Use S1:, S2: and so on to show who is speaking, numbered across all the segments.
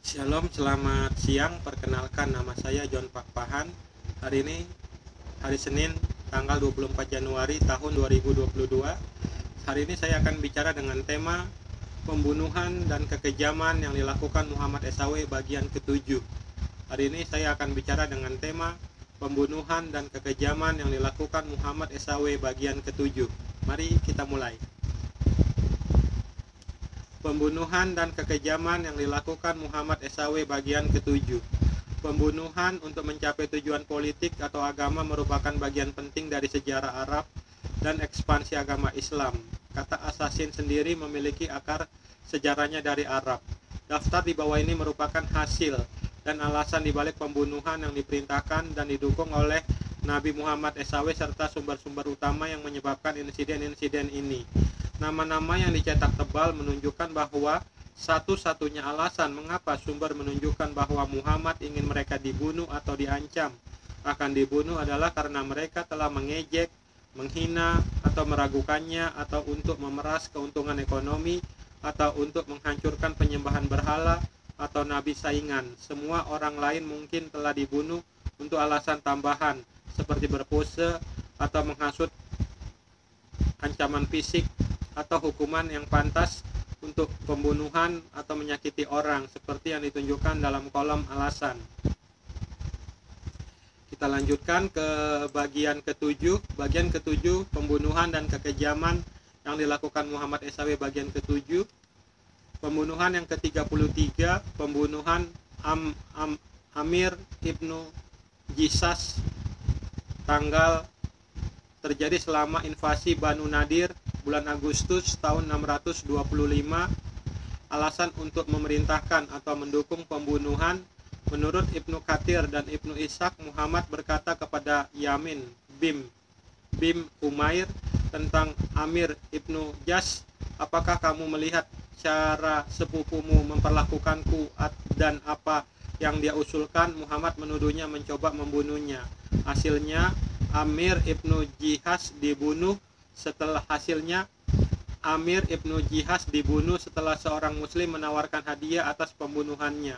S1: Shalom, selamat siang. Perkenalkan, nama saya John Pakpahan. Hari ini hari Senin tanggal 24 Januari tahun 2022. Hari ini saya akan bicara dengan tema pembunuhan dan kekejaman yang dilakukan Muhammad SAW bagian ke-7. Hari ini saya akan bicara dengan tema pembunuhan dan kekejaman yang dilakukan Muhammad SAW bagian ke-7. Mari kita mulai. Pembunuhan dan kekejaman yang dilakukan Muhammad SAW bagian ke-7. Pembunuhan untuk mencapai tujuan politik atau agama merupakan bagian penting dari sejarah Arab dan ekspansi agama Islam. Kata assassin sendiri memiliki akar sejarahnya dari Arab. Daftar di bawah ini merupakan hasil dan alasan dibalik pembunuhan yang diperintahkan dan didukung oleh Nabi Muhammad SAW serta sumber-sumber utama yang menyebabkan insiden-insiden ini. Nama-nama yang dicetak tebal menunjukkan bahwa satu-satunya alasan mengapa sumber menunjukkan bahwa Muhammad ingin mereka dibunuh atau diancam akan dibunuh adalah karena mereka telah mengejek, menghina, atau meragukannya, atau untuk memeras keuntungan ekonomi, atau untuk menghancurkan penyembahan berhala atau nabi saingan. Semua orang lain mungkin telah dibunuh untuk alasan tambahan seperti berpose atau menghasut ancaman fisik atau hukuman yang pantas untuk pembunuhan atau menyakiti orang seperti yang ditunjukkan dalam kolom alasan. Kita lanjutkan ke bagian ke-7. Bagian ke-7, pembunuhan dan kekejaman yang dilakukan Muhammad SAW bagian ke-7. Pembunuhan yang ke-33, pembunuhan Amir ibnu Jisas terjadi selama invasi Banu Nadir bulan Agustus tahun 625. Alasan untuk memerintahkan atau mendukung pembunuhan, menurut Ibnu Katsir dan Ibnu Ishaq, Muhammad berkata kepada Yamin bin Umair tentang Amir ibnu Jas, apakah kamu melihat cara sepupumu memperlakukanku dan apa yang dia usulkan? Muhammad menuduhnya mencoba membunuhnya. Hasilnya Amir ibnu Jihas dibunuh setelah seorang muslim menawarkan hadiah atas pembunuhannya.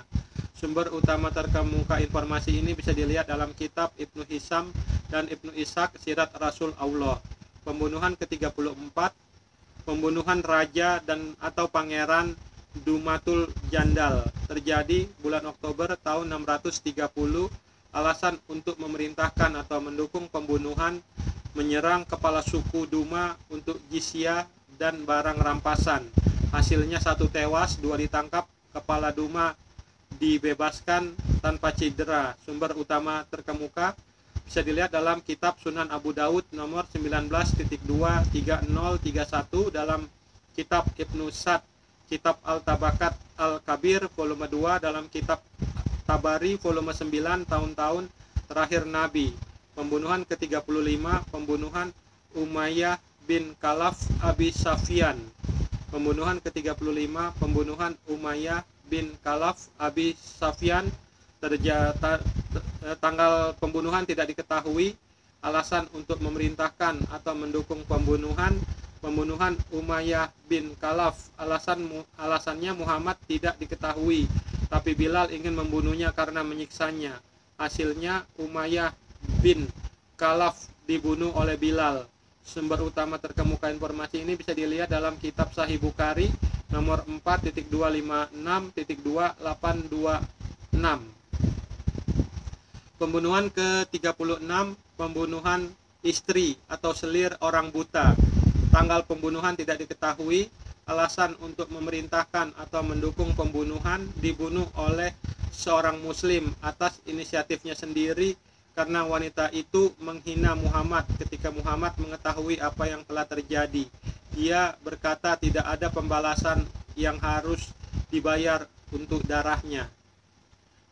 S1: Sumber utama terkemuka informasi ini bisa dilihat dalam kitab Ibnu Hisam dan Ibnu Ishaq Sirat Rasul Allah. Pembunuhan ke-34, pembunuhan raja dan atau pangeran Dumatul Jandal terjadi bulan Oktober tahun 630. Alasan untuk memerintahkan atau mendukung pembunuhan, menyerang kepala suku Duma untuk jizyah dan barang rampasan. Hasilnya 1 tewas, 2 ditangkap, kepala Duma dibebaskan tanpa cedera. Sumber utama terkemuka bisa dilihat dalam kitab Sunan Abu Daud nomor 19.23031, dalam kitab Ibnu Sa'd, kitab Al-Tabakat Al-Kabir volume 2, dalam kitab Tabari volume 9, tahun-tahun terakhir Nabi. Pembunuhan ke-35, pembunuhan Umayyah bin Khalaf Abi Sufyan. Pembunuhan ke-35, pembunuhan Umayyah bin Khalaf Abi Sufyan. Tanggal pembunuhan tidak diketahui. Alasan untuk memerintahkan atau mendukung pembunuhan Umayyah bin Khalaf, alasannya Muhammad tidak diketahui, tapi Bilal ingin membunuhnya karena menyiksanya. Hasilnya Umayyah bin Khalaf dibunuh oleh Bilal. Sumber utama terkemuka informasi ini bisa dilihat dalam kitab Sahih Bukhari nomor 4.256.286. Pembunuhan ke-36, pembunuhan istri atau selir orang buta. Tanggal pembunuhan tidak diketahui. Alasan untuk memerintahkan atau mendukung pembunuhan, dibunuh oleh seorang muslim atas inisiatifnya sendiri karena wanita itu menghina Muhammad. Ketika Muhammad mengetahui apa yang telah terjadi, dia berkata tidak ada pembalasan yang harus dibayar untuk darahnya.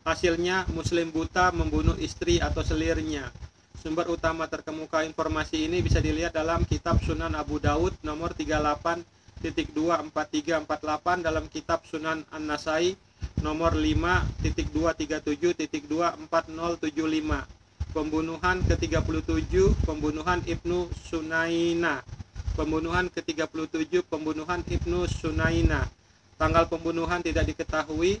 S1: Hasilnya muslim buta membunuh istri atau selirnya. Sumber utama terkemuka informasi ini bisa dilihat dalam kitab Sunan Abu Daud nomor 38.24348, dalam kitab Sunan An-Nasai nomor 5.237.24075. Pembunuhan ke-37, pembunuhan Ibnu Sunaina. Pembunuhan ke-37, pembunuhan Ibnu Sunaina. Tanggal pembunuhan tidak diketahui.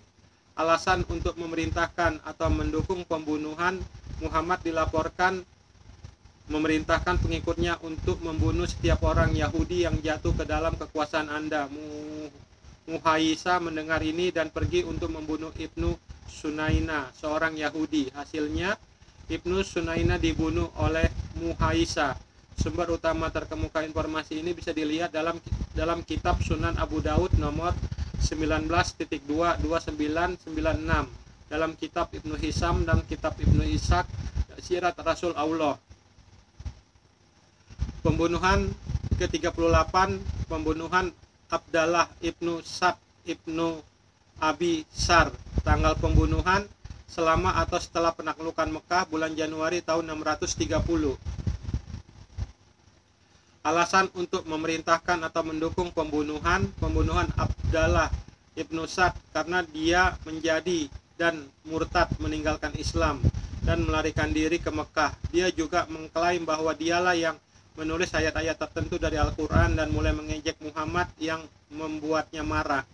S1: Alasan untuk memerintahkan atau mendukung pembunuhan, Muhammad dilaporkan memerintahkan pengikutnya untuk membunuh setiap orang Yahudi yang jatuh ke dalam kekuasaan Anda. Muhayyisa mendengar ini dan pergi untuk membunuh Ibnu Sunaina, seorang Yahudi. Hasilnya, Ibnu Sunaina dibunuh oleh Muhayyisa. Sumber utama terkemuka informasi ini bisa dilihat dalam kitab Sunan Abu Daud nomor 19.22996, dalam kitab Ibnu Hisam dan kitab Ibnu Ishaq Sirat Rasul Allah. Pembunuhan ke-38, pembunuhan Abdallah Ibnu Sa'd Ibnu Abi Sar. Tanggal pembunuhan selama atau setelah penaklukan Mekah bulan Januari tahun 630. Alasan untuk memerintahkan atau mendukung pembunuhan Abdallah Ibnu Sa'd karena dia menjadi dan murtad meninggalkan Islam dan melarikan diri ke Mekah. Dia juga mengklaim bahwa dialah yang menulis ayat-ayat tertentu dari Al-Quran dan mulai mengejek Muhammad yang membuatnya marah.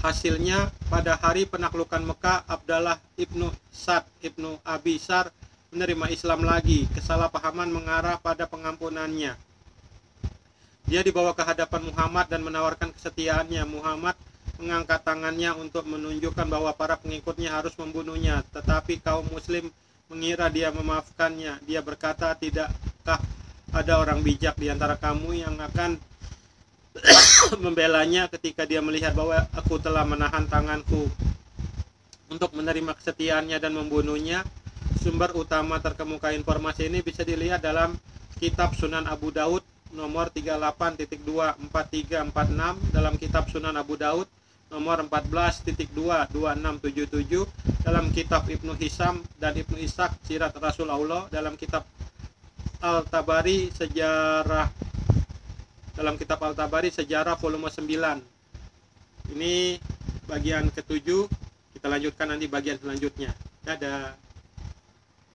S1: Hasilnya, pada hari penaklukan Mekah, Abdallah Ibnu Sa'd Ibnu Abi Sar menerima Islam lagi. Kesalahpahaman mengarah pada pengampunannya. Dia dibawa ke hadapan Muhammad dan menawarkan kesetiaannya. Muhammad mengangkat tangannya untuk menunjukkan bahwa para pengikutnya harus membunuhnya, tetapi kaum muslim mengira dia memaafkannya. Dia berkata, "Tidakkah ada orang bijak di antara kamu yang akan membelanya ketika dia melihat bahwa aku telah menahan tanganku untuk menerima kesetiaannya dan membunuhnya?" Sumber utama terkemuka informasi ini bisa dilihat dalam kitab Sunan Abu Daud nomor 38.24346, dalam kitab Sunan Abu Daud nomor 14.22677, dalam kitab Ibnu Hisam dan Ibnu Ishaq Sirat Rasul Allah, dalam kitab Al-Tabari Sejarah volume 9. Ini bagian ke-7, kita lanjutkan nanti bagian selanjutnya. Dadah.